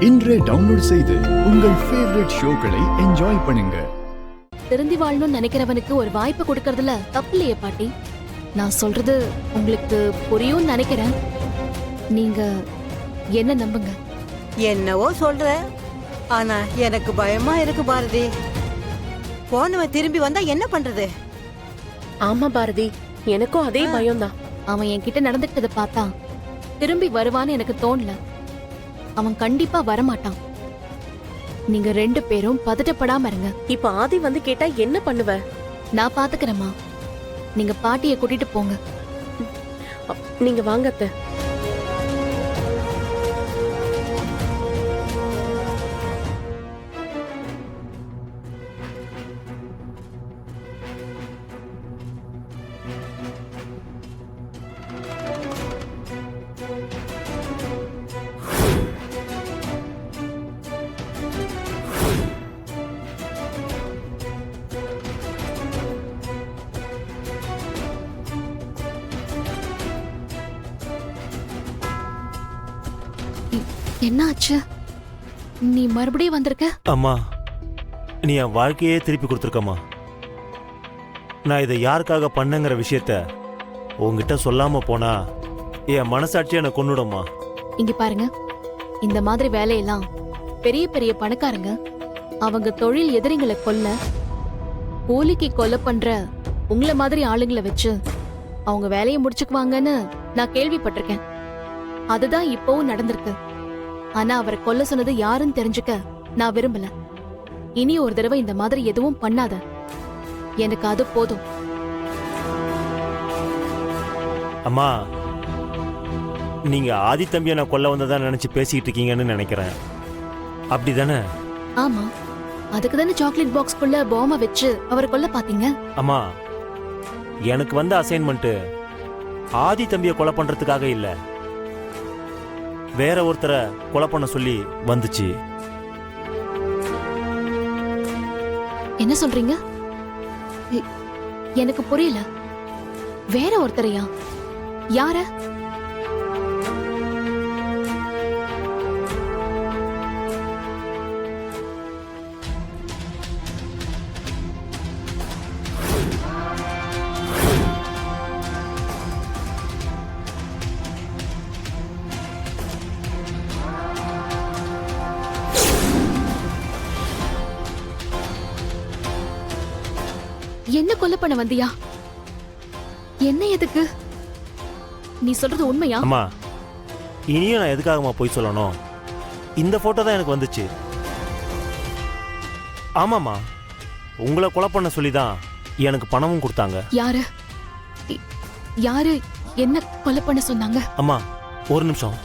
இன்றே டவுன்லோட் செய்து உங்கள் ஃபேவரட் ஷோக்களை என்ஜாய் பண்ணுங்க. திருந்தி வாழணும்னு நினைக்கிறவனுக்கு ஒரு வாய்ப்பு கொடுக்கறதுல தப்பு இல்லையே பாட்டி. நான் சொல்றது உங்களுக்கு புரியும்னு நினைக்கிறேன். நீங்க என்ன நம்புங்க. என்னவோ சொல்ற, ஆனா எனக்கு பயமா இருக்கு பாரதி. போனவன் திரும்பி வந்தா என்ன பண்றது? ஆமா பாரதி, எனக்கும் அதே பயம்தான். அவன் என்கிட்ட நடந்துட்டதை பார்த்தா திரும்பி வருவான்னு எனக்கு தோணல. அவன் கண்டிப்பா வரமாட்டான். நீங்க 2 பேரும் பதட்டப்படாம இருங்க. இப்ப ஆதி வந்து கேட்டா என்ன பண்ணுவ? நான் பாத்துக்கிறேம்மா. நீங்க பாட்டியை கூட்டிட்டு போங்க. நீங்க வாங்க அத்தை. என்னாச்சு? நீ மறுபடியும் வந்திருக்க? அம்மா, நீ என் வாழ்க்கையே திருப்பி கொடுத்துருக்கம்மா. நான் இதை யாருக்காக பண்ணங்கிற விஷயத்த உங்ககிட்ட சொல்லாம போனா என் மனசாட்சி என்னை கொன்னுடும்மா. இங்க பாருங்க, இந்த மாதிரி வேலையெல்லாம் பெரிய பெரிய பணக்காரங்க அவங்க தொழில் எதிரிங்களை கொல்ல, கூலிக்கு கொலை பண்ற உங்களை மாதிரி ஆளுங்களை வச்சு அவங்க வேலையை முடிச்சுக்குவாங்கன்னு நான் கேள்விப்பட்டிருக்கேன். அதுதான் இப்பவும் நடந்திருக்கு. ஆனா அவரை கொல்ல சொன்னது யாருன்னு தெரிஞ்சுக்க நான் விரும்பல. இனி ஒரு தடவை இந்த மாதிரி எதுவும் பண்ணாத. எனக்கு அது போதும். அம்மா, நீங்க ஆதி தம்பியை நான் கொல்ல வந்ததா நினைச்சு பேசிக்கிட்டு இருக்கீங்கன்னு நினைக்கிறேன். அப்படிதானே? ஆமா, அதுக்கு தானே சாக்லேட் பாக்ஸ்குள்ள பாம்பை வச்சு அவரை கொல்ல பாத்தீங்க. அம்மா, எனக்கு வந்த அசைன்மெண்ட் ஆதி தம்பியை கொலை பண்றதுக்காக இல்ல, வேற ஒருத்தரை கொலை பண்ண சொல்லி வந்துச்சு. என்ன சொல்றீங்க? எனக்கு புரியல. வேற ஒருத்தரையா? யார? என்ன கொலை பண்ண வந்தியா? என்ன எதுக்கு? நீ சொல்றது உண்மையா? அம்மா, இனியும் நான் எதுக்காகமா போய் சொல்லணும்? இந்த போட்டோ தான் எனக்கு வந்துச்சு. ஆமாம்மா, உங்களை கொலை பண்ண சொல்லி தான் எனக்கு பணமும் கொடுத்தாங்க. யாரு? யாரு என்ன கொலை பண்ண சொன்னாங்க? அம்மா, ஒரு நிமிஷம்.